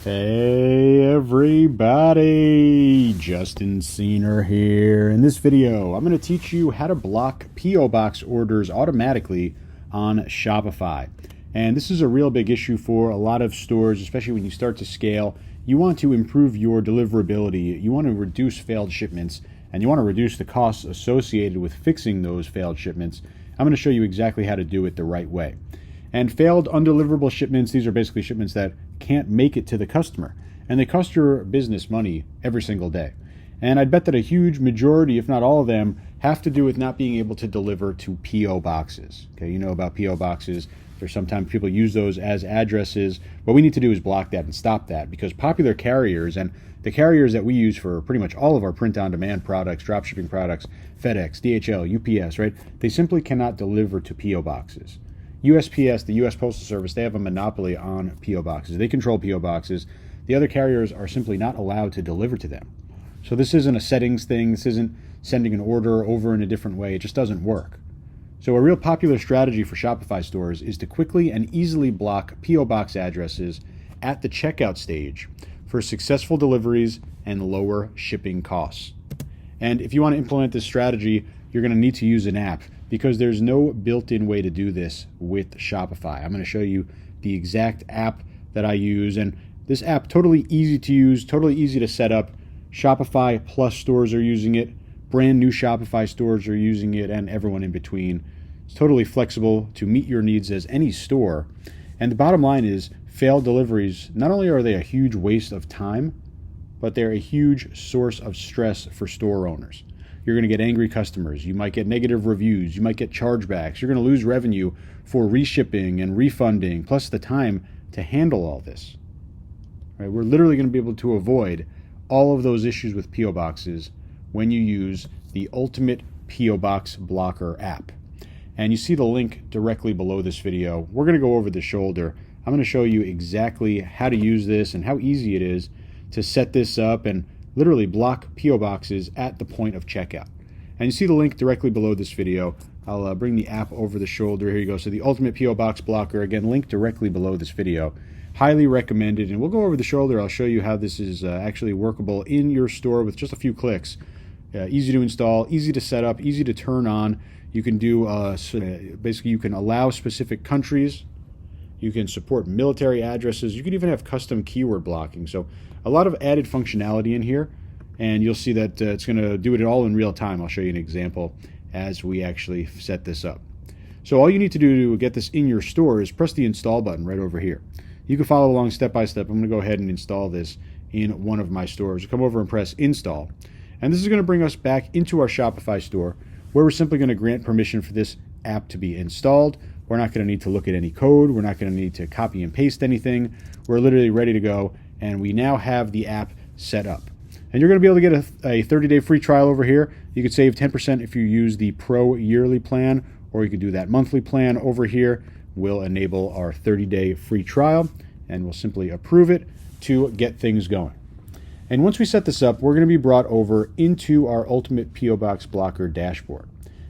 Hey everybody, Justin Cena here. In this video, I'm going to teach you how to block P.O. Box orders automatically on Shopify. And this is a real big issue for a lot of stores, especially when you start to scale. You want to improve your deliverability, you want to reduce failed shipments, and you want to reduce the costs associated with fixing those failed shipments. I'm going to show you exactly how to do it the right way. And failed undeliverable shipments, these are basically shipments that can't make it to the customer. And they cost your business money every single day. And I'd bet that a huge majority, if not all of them, have to do with not being able to deliver to P.O. boxes. Okay, you know about P.O. boxes. There's sometimes people use those as addresses. What we need to do is block that and stop that, because popular carriers, and the carriers that we use for pretty much all of our print-on-demand products, dropshipping products, FedEx, DHL, UPS, right? They simply cannot deliver to P.O. boxes. USPS, the U.S. Postal Service, they have a monopoly on P.O. boxes. They control P.O. boxes. The other carriers are simply not allowed to deliver to them. So this isn't a settings thing. This isn't sending an order over in a different way. It just doesn't work. So a real popular strategy for Shopify stores is to quickly and easily block P.O. box addresses at the checkout stage for successful deliveries and lower shipping costs. And if you want to implement this strategy, you're going to need to use an app, because there's no built-in way to do this with Shopify. I'm going to show you the exact app that I use, and this app, totally easy to use, totally easy to set up. Shopify Plus stores are using it, brand new Shopify stores are using it, and everyone in between. It's totally flexible to meet your needs as any store. And the bottom line is, failed deliveries, not only are they a huge waste of time, but they're a huge source of stress for store owners. You're going to get angry customers. You might get negative reviews. You might get chargebacks. You're going to lose revenue for reshipping and refunding, plus the time to handle all this. Right? We're literally going to be able to avoid all of those issues with P.O. boxes when you use the Ultimate P.O. Box Blocker app. And you see the link directly below this video. We're going to go over the shoulder. I'm going to show you exactly how to use this and how easy it is to set this up and literally block P.O. boxes at the point of checkout. And you see the link directly below this video. I'll bring the app over the shoulder. Here you go. So the Ultimate P.O. Box Blocker, again, link directly below this video. Highly recommended. And we'll go over the shoulder. I'll show you how this is actually workable in your store with just a few clicks. Easy to install, easy to set up, easy to turn on. You can do, basically you can allow specific countries. You can support military addresses. You can even have custom keyword blocking. So a lot of added functionality in here, and you'll see that it's going to do it all in real time. I'll show you an example as we actually set this up. So all you need to do to get this in your store is press the install button right over here. You can follow along step by step. I'm going to go ahead and install this in one of my stores. Come over and press install. And this is going to bring us back into our Shopify store, where we're simply going to grant permission for this app to be installed. We're not going to need to look at any code. We're not going to need to copy and paste anything. We're literally ready to go, and we now have the app set up. And you're going to be able to get a 30-day free trial over here. You could save 10% if you use the Pro yearly plan, or you could do that monthly plan over here. We'll enable our 30-day free trial, and we'll simply approve it to get things going. And once we set this up, we're going to be brought over into our Ultimate P.O. Box Blocker dashboard.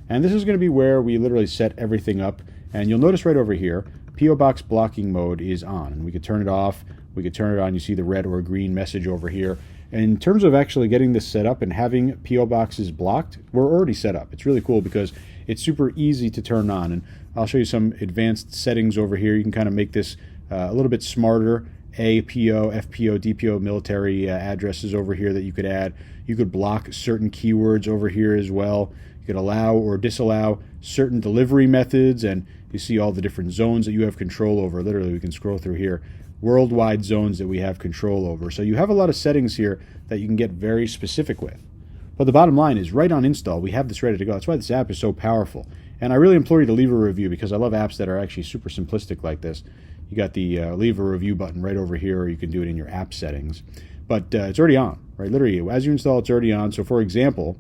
And this is going to be where we literally set everything up. And you'll notice right over here, P.O. Box blocking mode is on. And we could turn it off, we could turn it on. You see the red or green message over here. And in terms of actually getting this set up and having P.O. boxes blocked, we're already set up. It's really cool because it's super easy to turn on. And I'll show you some advanced settings over here. You can kind of make this a little bit smarter. PO, FPO, DPO military addresses over here that you could add. You could block certain keywords over here as well. You could allow or disallow certain delivery methods, and you see all the different zones that you have control over. Literally, we can scroll through here. Worldwide zones that we have control over. So you have a lot of settings here that you can get very specific with. But the bottom line is, right on install, we have this ready to go. That's why this app is so powerful. And I really implore you to leave a review, because I love apps that are actually super simplistic like this. You got the leave a review button right over here, or you can do it in your app settings. But it's already on, right? Literally, as you install, it's already on. So for example,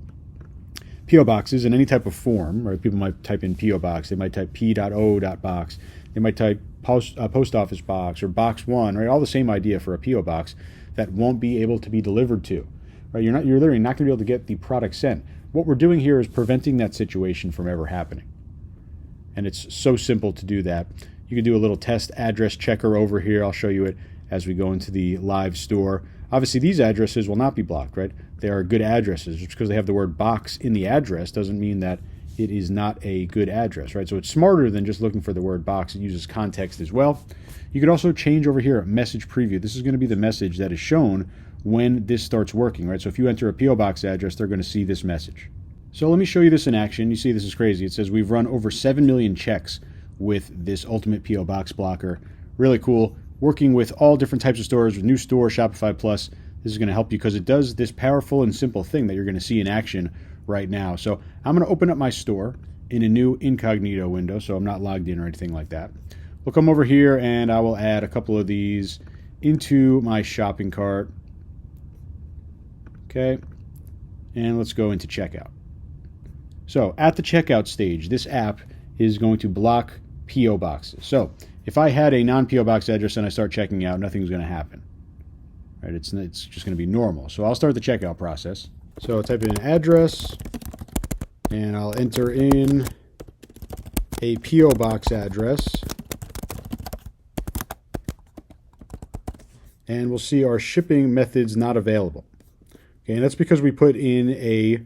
P.O. boxes in any type of form, right? People might type in P.O. box. They might type P.O.box. They might type post office box or box one, right? All the same idea for a P.O. box that won't be able to be delivered to, right? You're literally not going to be able to get the product sent. What we're doing here is preventing that situation from ever happening. And it's so simple to do that. You can do a little test address checker over here. I'll show you it as we go into the live store. Obviously, these addresses will not be blocked, right? They are good addresses. Just because they have the word box in the address doesn't mean that it is not a good address, right? So it's smarter than just looking for the word box. It uses context as well. You could also change over here, message preview. This is going to be the message that is shown when this starts working, right? So if you enter a P.O. box address, they're going to see this message. So let me show you this in action. You see, this is crazy. It says we've run over 7 million checks with this ultimate P.O. box blocker. Really cool. Working with all different types of stores, with new store, Shopify Plus. This is going to help you because it does this powerful and simple thing that you're going to see in action right now. So I'm going to open up my store in a new incognito window, so I'm not logged in or anything like that. We'll come over here and I will add a couple of these into my shopping cart. Okay, and let's go into checkout. So at the checkout stage, this app is going to block P.O. boxes. So if I had a non-P.O. box address and I start checking out, nothing's going to happen. Right? It's just going to be normal. So I'll start the checkout process. So I'll type in an address, and I'll enter in a P.O. box address. And we'll see our shipping methods not available. Okay, and that's because we put in a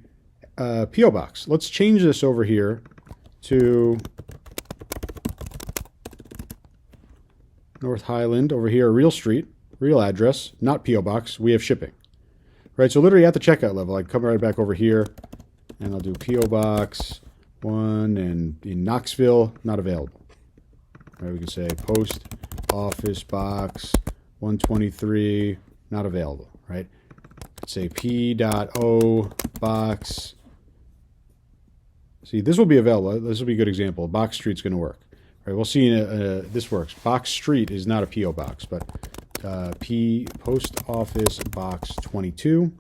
P.O. box. Let's change this over here to North Highland, over here, real street, real address, not P.O. box. We have shipping. Right, so literally at the checkout level, I'd come right back over here, and I'll do P.O. box 1, and in Knoxville, not available. Right, we can say post office box 123, not available. Right, say P.O. box. See, this will be available. This will be a good example. Box Street's going to work. Right, we'll see. This works. Box Street is not a P.O. box, but post office box 22.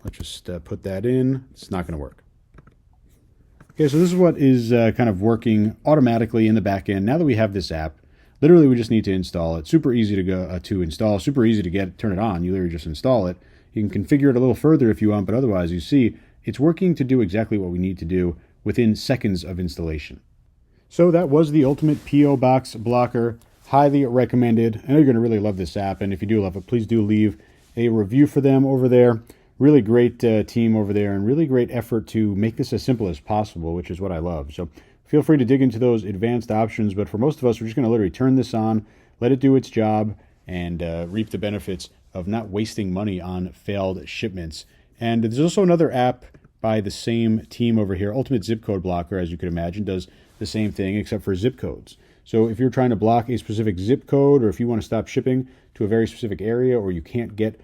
Let's just put that in. It's not going to work. Okay, so this is what is kind of working automatically in the back end. Now that we have this app, literally we just need to install it. Super easy to go to install. Super easy to turn it on. You literally just install it. You can configure it a little further if you want, but otherwise you see it's working to do exactly what we need to do within seconds of installation. So that was the ultimate P.O. box blocker. Highly recommended. I know you're going to really love this app, and if you do love it, please do leave a review for them over there. Really great team over there, and really great effort to make this as simple as possible, which is what I love. So feel free to dig into those advanced options, but for most of us, we're just going to literally turn this on, let it do its job, and reap the benefits of not wasting money on failed shipments. And there's also another app by the same team over here. Ultimate Zip Code Blocker, as you could imagine, does the same thing except for zip codes. So if you're trying to block a specific zip code, or if you want to stop shipping to a very specific area, or you can't get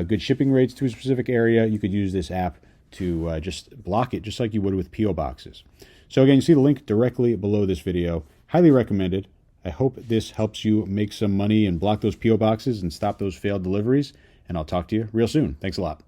good shipping rates to a specific area, you could use this app to just block it, just like you would with P.O. boxes. So again, you see the link directly below this video. Highly recommended. I hope this helps you make some money and block those P.O. boxes and stop those failed deliveries. And I'll talk to you real soon. Thanks a lot.